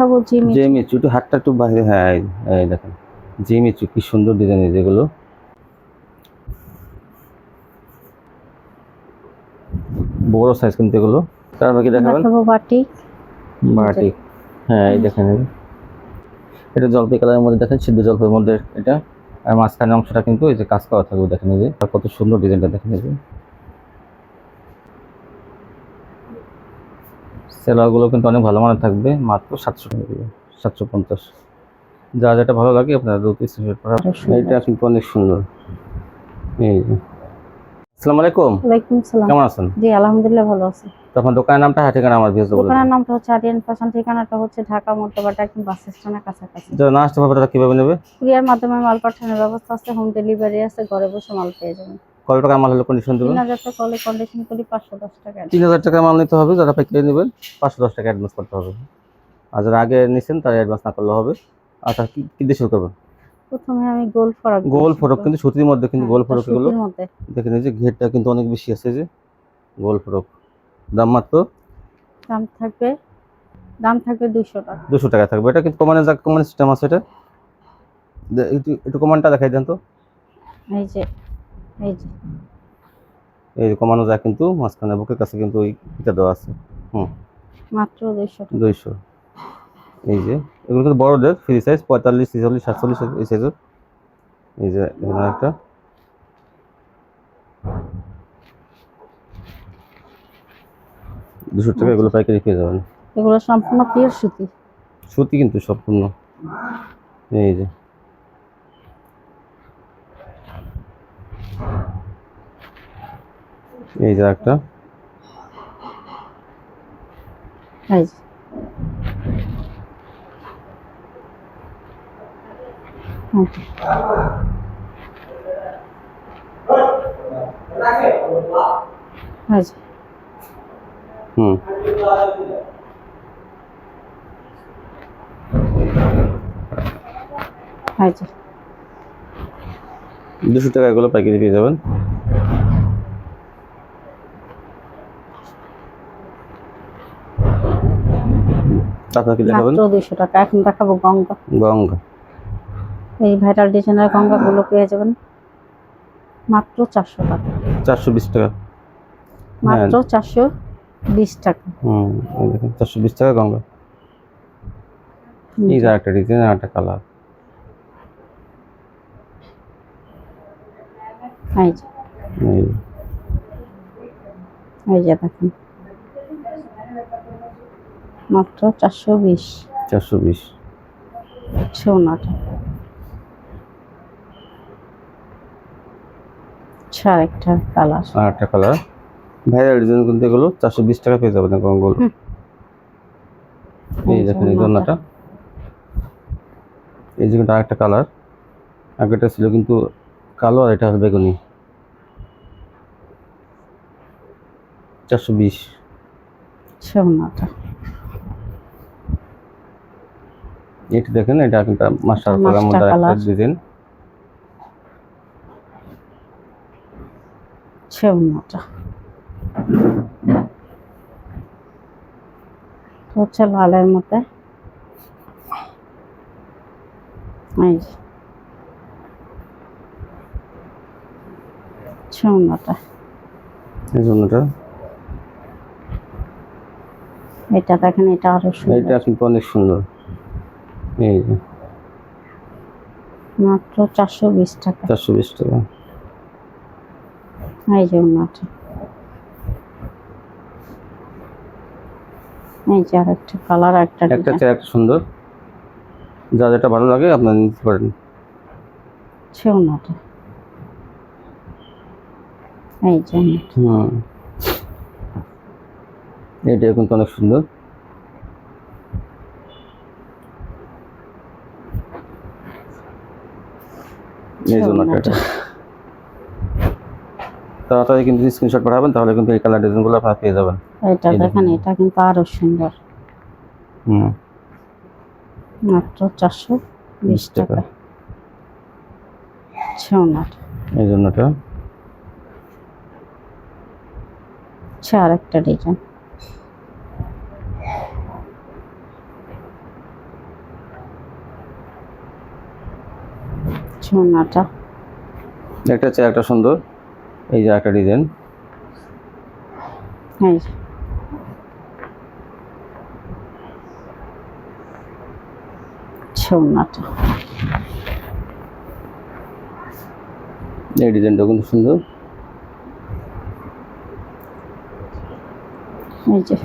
দেখাবো জিমিচু একটু হাতটা একটু বাইরে, হ্যাঁ এই দেখেন জিমিচু কি সুন্দর ডিজাইন যেগুলো, বড় সাইজ কিন্তু এগুলো। তারপর কি দেখাবেন? দেখাবো বাটিক। বাটিক, হ্যাঁ এই দেখেন এটা জলপাই কালারের মধ্যে, দেখেন সিদ্ধ জলপাইয়ের মধ্যে এটা। আর মাঝখানের অংশটা কিন্তু এই যে কাজ করা থাকবে, দেখেন এই যে কত সুন্দর ডিজাইনটা, দেখেন এই যে সেলারগুলো কিন্তু অনেক ভালো মানের থাকবে, মাত্র 700 টাকা দিয়ে, 750। যা যেটা ভালো লাগে আপনারা দ্রুত স্ক্রিনশট করা। এইটা কিন্তু অনেক সুন্দর। এই যে আসসালামু আলাইকুম। ওয়ালাইকুম সালাম। কেমন আছেন? জি আলহামদুলিল্লাহ ভালো আছি। তো আপনার দোকানের নামটা, হ্যাঁ ঠিকানা আমার ভিউজ বলুন। দোকানের নামটা হচ্ছে আরিয়ান ফ্যাশন, ঠিকানাটা হচ্ছে ঢাকা মোটরবাটা একদম বাস স্ট্যান্ডের কাছাকাছি। যারা না আসতে পারবে তারা কিভাবে নেবে? কুরিয়ার মাধ্যমে মাল পাঠানোর ব্যবস্থা আছে, হোম ডেলিভারি আছে, ঘরে বসে মাল পেয়ে যাবেন। কত টাকা মাল হলে কন্ডিশন দেবেন? 3000 টাকা হলে কন্ডিশন করি 510 টাকা। 3000 টাকা মাল নিতে হবে, যারা পাইকারি নেবেন 510 টাকা অ্যাডভান্স করতে হবে। আর যারা আগে নিছেন তারা অ্যাডভান্স না করলে হবে। আচ্ছা কি দিয়ে শুরু করবেন? প্রথমে আমি গোল ফরক। গোল ফরক কিন্তু সুতির মধ্যে, কিন্তু গোল ফরক এগুলো সুতির মধ্যে দেখেন এই যে ঘেরটা কিন্তু অনেক বেশি আছে, যে গোল ফরক দাম মাত্র দাম থাকবে 200 টাকা। 200 টাকা থাকবে। এটা কিন্তু কমানো যাক, কমানো সিস্টেম আছে এটা, একটু কমানটা দেখাই দেন তো। এই যে এই যে এই যে কমানো যায় কিন্তু, মাঝখানে বুকের কাছে কিন্তু ওই এটা দেওয়া আছে। মাত্র 200 টাকা। 200। এই যে এগুলো কিন্তু বড়দের ফ্রি সাইজ 45, 46, 47 এই সাইজের। এই যে এখানে একটা 200 টাকা এগুলো পাইকারি পেয়ে যাবেন। এগুলো সম্পূর্ণ পিওর সুতি। সুতি কিন্তু সম্পূর্ণ। এই যে এই যে একটা, এই যে এই যে হুম এই যে 200 টাকা এগুলো পাইকারি পেয়ে যাবেন। তারপর কি দেখাবেন? মাত্র 200 টাকা। এখন দেখাবো গঙ্গা। গঙ্গা, এই ভাইরাল ডিজাইনের গঙ্গাগুলো পেয়ে যাবেন মাত্র 400 টাকা। 420 টাকা, মাত্র 420 টাকা। এই দেখেন 420 টাকা গঙ্গা। এই যে একটা ডিজাইন আর একটা কালার। এই যে এই যে দেখেন মাত্র 420। 420 সোনাটা আরেকটা কালার। আর একটা কালার ভাইরাল ডিজাইন কিন্তু এগুলো 420 টাকা পেয়ে যাবেন গঙ্গাগুলো। এই দেখেন এই গঙ্গাটা, এই যে কিন্তু আরেকটা কালার। আগেটা ছিল কিন্তু কালো, আর এটা হলো বেগুনি। 420 সোনাটা। এটা দেখেন, এটা কিন্তু মাস্টার কালার মধ্যে একটা ডিজাইন। সোনাটা হচ্ছে লালের মধ্যে। এই যে সোনাটা, এই জন্যটা এটা দেখেন, এটা আরো সুন্দর। এটা কিন্তু অনেক সুন্দর। এই যে মাত্র 420 টাকা। 420 টাকা। এই যে ওনাটা, এই যে আরেকটা কালার, একটা চেয়ে একটা সুন্দর, যা যেটা ভালো লাগে আপনারা নিতে পারেন। ওনাটা এই যে এটা কিন্তু অনেক সুন্দর। এই জন্যটা তাড়াতাড়ি কিন্তু স্ক্রিনশট পাঠাবেন, তাহলে কিন্তু এই কালার ডিজাইনগুলো আপনারা পেয়ে যাবেন। এটা দেখেন, এটা কিন্তু আরো সুন্দর। মাত্র 420 টাকা। সোনাটা এই জন্যটা আরেকটা ডিজাইন। ছোনাটা একটা চেয়ে একটা সুন্দর। এই যে একটা ডিজাইন, এই যে ছোনাটা, এই ডিজাইনটা কিন্তু সুন্দর। এই যে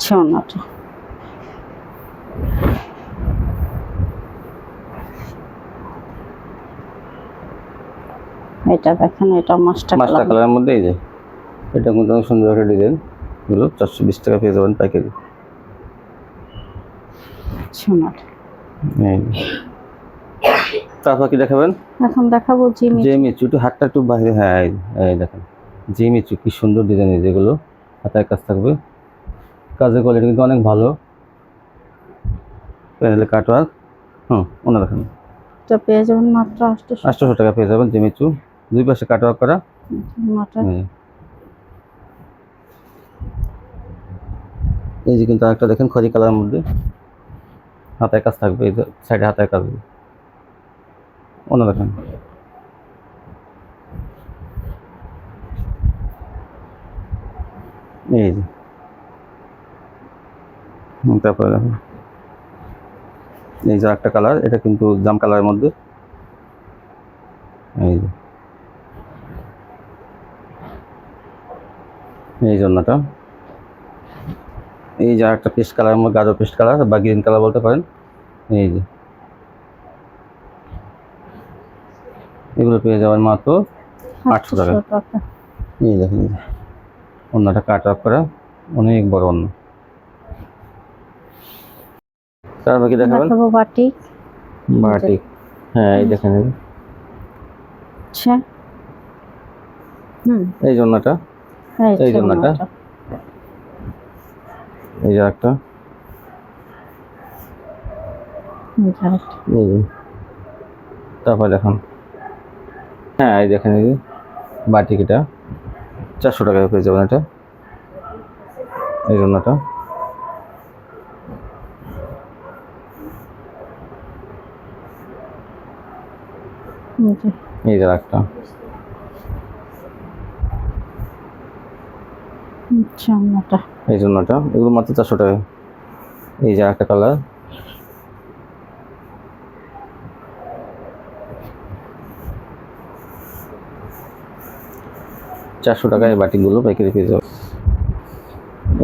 ছোনাটা, এটা দেখেন, এটা মাস্টার মাস্টার কালারের মধ্যে। এই যে এটা কিন্তু অনেক সুন্দর একটা ডিজাইন, এগুলো 420 টাকা পেয়ে যাবেন পাইকারি। ছোনাটা। এই যে। তারপর কি দেখাবেন? এখন দেখাবো জিমিচু, একটু হাতটা একটু বাইরে, হ্যাঁ এই দেখেন জিমিচু কি সুন্দর ডিজাইন, যেগুলো হাতের কাজ থাকবে, কাজের কোয়ালিটি কিন্তু অনেক ভালো। প্যানেলে কাটওয়ার্ক, ওনা দেখেন এটা পেয়ে যাবেন মাত্র 800 টাকা পেয়ে যাবেন জিমিচু, দুই পাশে কাটওয়ার্ক করা। এই যে কিন্তু আরেকটা দেখেন খয়েরি কালারের মধ্যে হাতের কাজ থাকবে, এই যে সাইডে হাতের কাজ, ওনা দেখেন। এই যে তারপরে দেখেন এই যে একটা কালার, এটা কিন্তু জাম কালারের মধ্যে। এই যে এই জন্যটা, এই যে একটা পেস্ট কালারের মধ্যে, গাঢ় পেস্ট কালার বা গ্রিন কালার বলতে পারেন। এই যে এগুলো পেয়ে যাবেন মাত্র 800 টাকা। এই দেখেন অন্যটা কাট অফ করা, অনেক বড় অন্য। তারপর কি দেখাবেন? বাটিক। বাটিক, হ্যাঁ এই দেখেন। আচ্ছা, এই জন্যটা, এই জন্যটা, এই যে একটা, এই যে তারপর দেখুন, হ্যাঁ এই দেখেন এই যে বাটিক, এটা 400 টাকায় পেয়ে যাবেন এটা, এই জন্যটা। এই যে একটা, এই জন্যটা, এগুলো মাত্র 400 টাকা। এই যে একটা কালার, চারশো টাকায় বাটিকগুলো পাইকারি পেয়ে যাবে।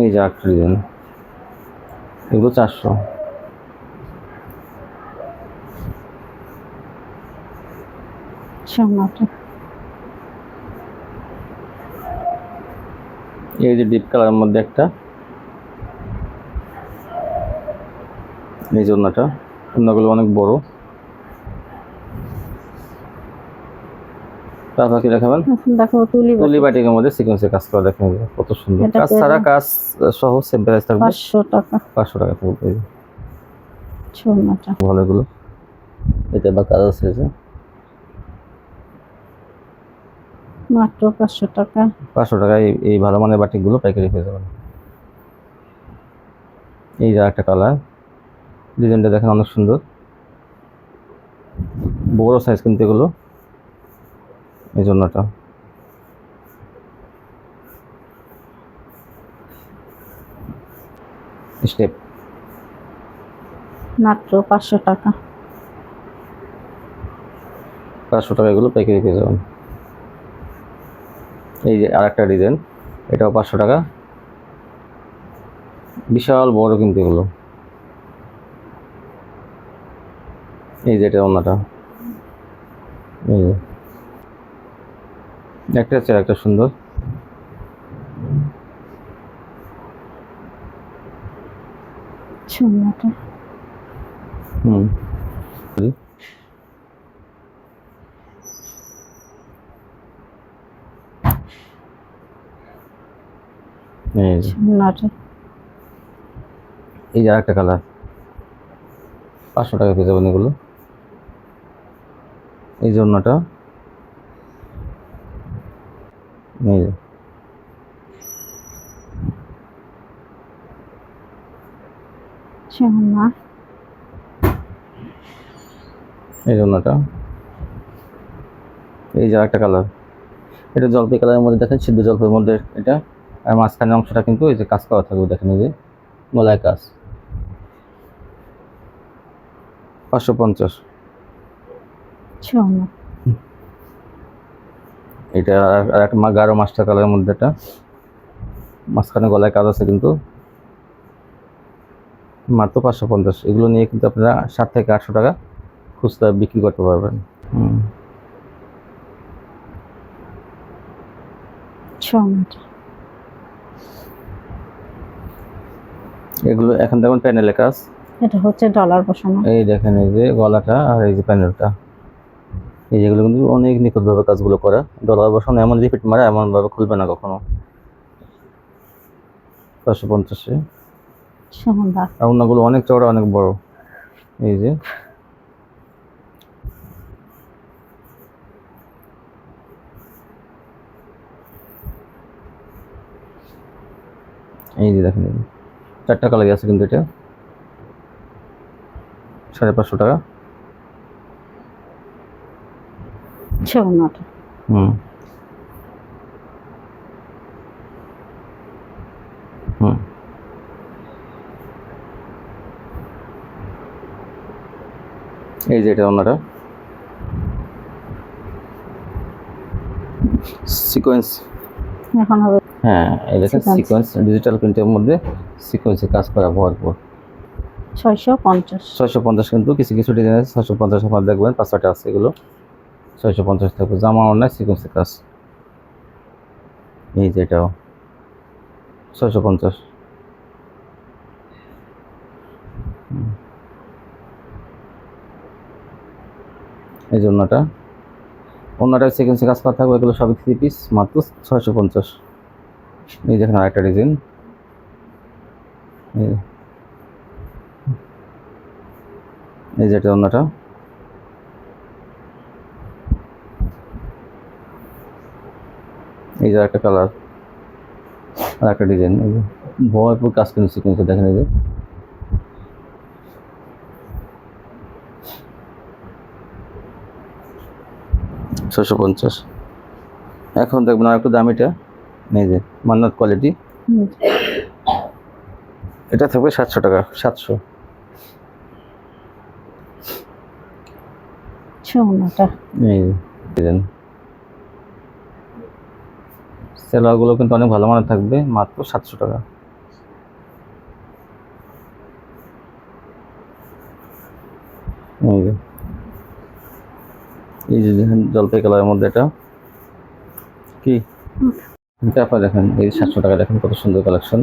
এই যে একটা ডিজাইন, এগুলো 400। এই যে ডিপ কালারের মধ্যে একটা, এই জন্যটা, অন্যগুলো অনেক বড়। তারপর কি দেখাবেন? দেখাবো তুলি বাটিকের মধ্যে সিকোয়েন্সের কাজ করা, দেখেন কত সুন্দর কাজ, সারা কাজ সহ সেম প্রাইস থাকবে 500 টাকা। 500 টাকা থাকবে। ছোনাটা ভালো এগুলো, এটা বা কাজ আছে যে মাত্র 500 টাকা। 500 টাকায় এই ভালো মানের বাটিকগুলো পাইকারি পেয়ে যাবেন। এই যে একটা কালার, ডিজাইনটা দেখেন অনেক সুন্দর, বড় সাইজ কিন্তু এগুলো, এই জন্যটা। স্টেপ মাত্র 500 টাকা। 500 টাকা এগুলো পাইকারি পেয়ে যাবেন। এই যে আরেকটা ডিজাইন, এটাও 500 টাকা, বিশাল বড় কিন্তু এগুলো। এই যে এটা অন্যটা, এই যে একটা চেয়ে একটা সুন্দর। ছোনাটা এই যে আরেকটা কালার, 500 টাকা পেয়ে যাবেন এগুলো। এই জন্যটা, এই যে ছোনা এই জন্যটা, এই যে একটা কালার, এটা জলপাই কালারের মধ্যে দেখেন, সিদ্ধ জলপাইয়ের মধ্যে এটা। আর মাঝখানের অংশটা কিন্তু এই যে কাজ করা থাকবে, দেখেন এই যে গলায় কাজ। 550। সুন্দর। এটা আর একটা গাঢ় মাস্টার কালারের মধ্যে, এটা মাঝখানে গলায় কাজ আছে কিন্তু, মাত্র 550। এগুলো নিয়ে কিন্তু আপনারা 7 থেকে 800 টাকা খুচরা বিক্রি করতে পারবেন। সুন্দর। এগুলো এখন দেখুন প্যানেলে কাজ, এটা হচ্ছে ডলার বসানো। এই দেখেন এই যে গলাটা আর এই যে প্যানেলটা, এই যেগুলো কিন্তু অনেক নিখুঁতভাবে কাজগুলো করা। ডলার বসানো এমন রিপিট মারা এমনভাবে খুলবে না কখনো। 550। সুন্দর। আর অন্যগুলো অনেক চওড়া, অনেক বড়। এই যে দেখেন 4টা কালার আছে কিন্তু, এটা 550 টাকা। সুন্দর। হুম হুম এই যে এটা অন্যটা সিকোয়েন্স। এখন হবে হ্যাঁ, এই দেখেন Sequence। সিকোয়েন্স ডিজিটাল প্রিন্টের মধ্যে সিকোয়েন্সে কাজ করা ভরপুর। 650। 650 কিন্তু কিছু কিছু ডিজাইন আছে 650 আপনার দেখবেন 5-6টা আছে, এগুলো 650 থাকবে। জামা অন্যায় সিকোয়েন্সের কাজ, এই যে এটাও 650। এই যে অন্যটা সিকোয়েন্সে কাজ করা থাকবে, এগুলো সবই 3 পিস, মাত্র 650। এই দেখেন আরেকটা ডিজাইন, এই যে এটা অন্যটা, এই যে একটা কালার আর একটা ডিজাইন, এই যে ভরপুর কাজ কিন্তু সিকোয়েন্সে দেখেন। এই যে ছশো পঞ্চাশ। এখন দেখবেন আর একটু দামিটা, এই যে মান্নাত কোয়ালিটি, এটা থাকবে 700 টাকা। 700। সুন্দর। এই ডিজাইন সেলোয়ারগুলো কিন্তু অনেক ভালো মানের থাকবে, মাত্র 700 টাকা। এই যে দেখেন জলপাই কালারের মধ্যে, এটা কি আপনারা দেখেন, এই 700 টাকা। দেখেন কত সুন্দর কালেকশন।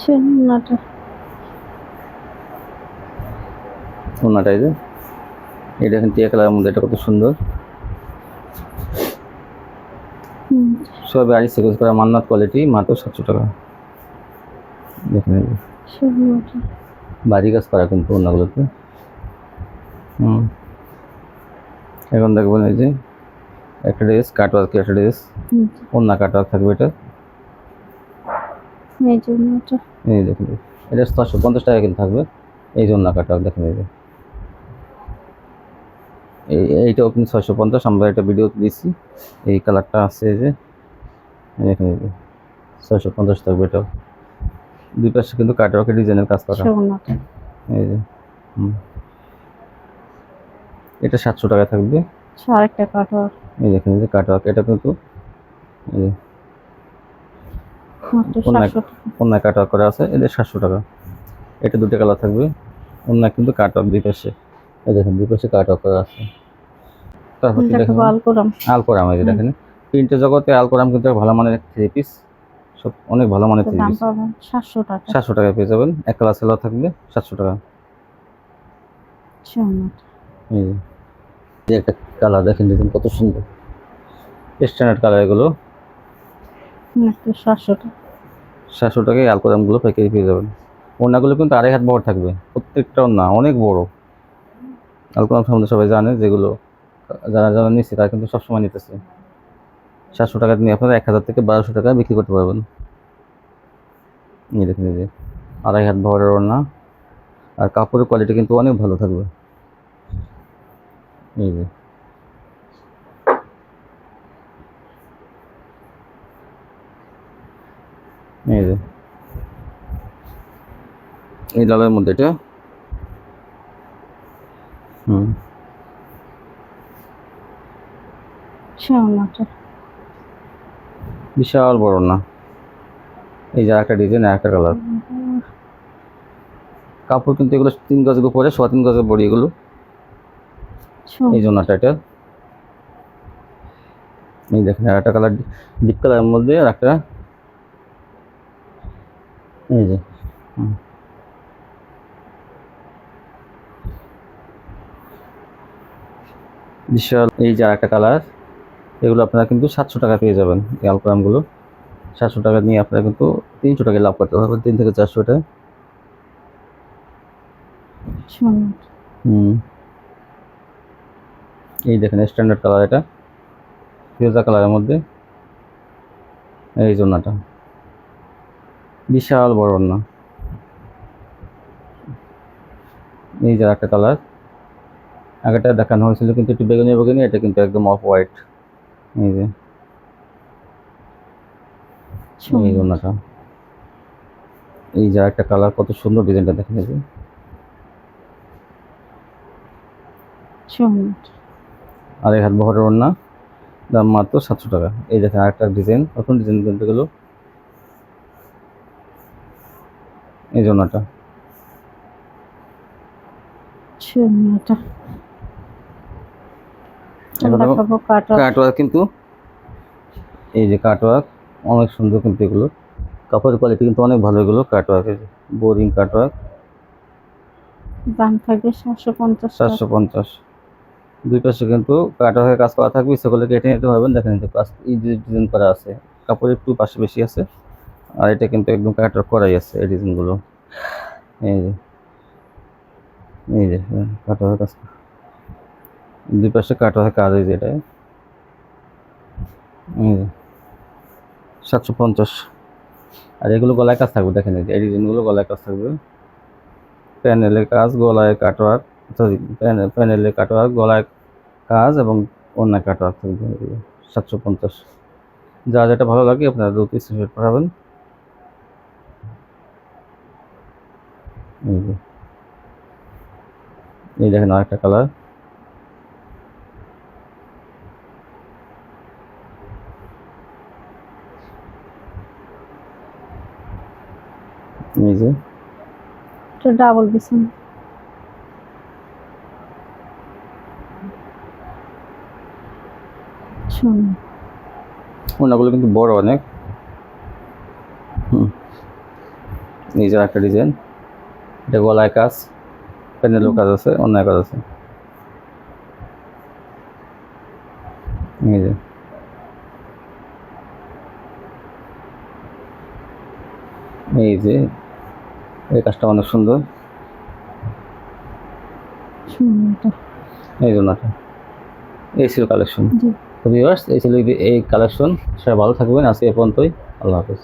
সুন্দর। ওনাটা এই যে এই দেখেন টিয়া কালারের মধ্যে, এটা কত সুন্দর। সবই আড়ি সিকোয়েন্স করা মান্নাত কোয়ালিটি, মাত্র 700 টাকা। দেখেন এই যে বাড়ি কাজ করা কিন্তু ওনাগুলোতে। এখন দেখবেন এই যে একটা ড্রেস কাটওয়ার্ক, একটা ড্রেস ওনা কাটওয়ার্ক থাকবে, এটা এই দেখুন, এটা 750 টাকা কিন্তু থাকবে। এই জন্য কাটওয়ার্ক দেখেন, এই যে এইটাও কিন্তু 650। আমরা একটা ভিডিও দিয়েছি, এই কালারটা আছে, এই যে দেখেন এই যে 650 থাকবে। এটাও দুই পাশে কিন্তু কাটওয়ার্কের ডিজাইনের কাজ করা। এই যে এটা 700 টাকা থাকবে। আরেকটা কাটওয়ার্ক, এই দেখেন এই যে কাটওয়ার্ক, এটা কিন্তু এই অন্য কাটওয়ার্ক করা আছে, এটা 700 টাকা। এটা দুটো কালার থাকবে, অন্য কিন্তু কাটওয়ার্ক দুই পাশে, এই দেখেন দুই পাশে কাটওয়ার্ক করা আছে। তারপর দেখেন আলকোরাম, এই যে দেখেন প্রিন্টের জগতে আলকোরাম কিন্তু ভালো মানের 3 পিস, সব অনেক ভালো মানের 3 পিস। 700 টাকা। 700 টাকায় পেয়ে যাবেন, এক কালার সেলোয়ার থাকবে 700 টাকা। এই যে একটা কালার দেখেন, দেখুন কত সুন্দর স্ট্যান্ডার্ড কালার, এগুলো 700 টাকা। 700 টাকায় আলকোরামগুলো পাইকারি পেয়ে যাবেন। ওড়নাগুলো কিন্তু 2.5 হাত বড় থাকবে, প্রত্যেকটা ওড়না অনেক বড়। আলকোরাম সম্বন্ধে সবাই জানে, যেগুলো যারা যারা নিচ্ছে তারা কিন্তু সবসময় নিতেছে। 700 টাকা নিয়ে আপনারা 1000 থেকে 1200 টাকা বিক্রি করতে পারবেন। এই দেখেন এই যে 2.5 হাত বড়ের ওড়না, আর কাপড়ের কোয়ালিটি কিন্তু অনেক ভালো থাকবে। এই যে এই যে এই লালের মধ্যে এটা ওড়নাটা বিশাল বড় না। এই যে একটা ডিজাইন, একটা কালার। কাপড় কিন্তু এগুলো 3 গজের উপরে, 3.25 গজের বড়ি এগুলো। এই জন্য এটা এই দেখেন একটা কালার, ডিপ কালারের মধ্যে আর একটা এই যে বিশাল। এই যে একটা কালার, এগুলো আপনারা কিন্তু 700 টাকা পেয়ে যাবেন। এই আলপরামগুলো 700 টাকা নিয়ে আপনারা কিন্তু 300 টাকা লাভ করতে পারবেন, 3 থেকে 400 টাকা। এই দেখেন স্ট্যান্ডার্ড কালার, এটা ফিরোজা কালারের মধ্যে। এই জন্যটা বিশাল বড় না। এই যে একটা কালার, আগেটা দেখানো হয়েছিল কিন্তু একটু বেগুনি বেগুনি, এটা কিন্তু একদম অফ হোয়াইট। এই যে এই জন্যটা। এই যে একটা কালার, কত সুন্দর ডিজাইনটা দেখেন। এই যে আর এই হাত বহরের ওড়না, দাম মাত্র 700 টাকা। এই দেখেন আরেকটা ডিজাইন, নতুন ডিজাইন কিনতে গেল। এই জন্যটা কাটওয়ার্ক, কিন্তু এই যে কাটওয়ার্ক অনেক সুন্দর, কিন্তু এগুলো কাপড়ের কোয়ালিটি কিন্তু অনেক ভালো। এগুলো কাটওয়ার্কের বোরিং কাটওয়ার্ক, দাম থাকবে 750। দুই পাশে কিন্তু কাটওয়ার্কের কাজ করা থাকবে, ইচ্ছে করলে কেটে নিতে পারবেন। দেখেন এই যে কাজ, এই যে ডিজাইন করা আছে, কাপড় একটু পাশে বেশি আছে, আর এটা কিন্তু একদম কাটওয়ার্ক করাই আছে এই ডিজাইনগুলো। এই যে এই যে কাটওয়ার্কের কাজ, দুই পাশে কাটওয়ার্কের কাজ। এই যে এটা 750। আর এগুলো গলায় কাজ থাকবে, দেখেন এই ডিজাইনগুলো গলায় কাজ থাকবে। প্যানেলের কাজ, গলায় কাটওয়ার্ক, সরি প্যানেলের কাটওয়ার্ক, গলায় কাজ এবং অন্য কাটওয়ার্ক থাকবে। 750। যা যেটা ভালো লাগে আপনারা দ্রুত স্ক্রিনশট পাঠাবেন। এই দেখেন আরেকটা কালার। এই যে ডাবল বিছান, ওনাগুলো কিন্তু বড় অনেক। এই যে একটা ডিজাইন, এটা গলায় কাজ, প্যানেলও কাজ আছে, অন্য কাজ আছে। এই যে এই যে এই কাজটা অনেক সুন্দর। এই জন্য এই ছিল কালেকশন। তো ভিউয়ার্স, এই ছিল এই কালেকশন। সবাই ভালো থাকবেন, আজকে এ পর্যন্তই। আল্লাহ হাফেজ।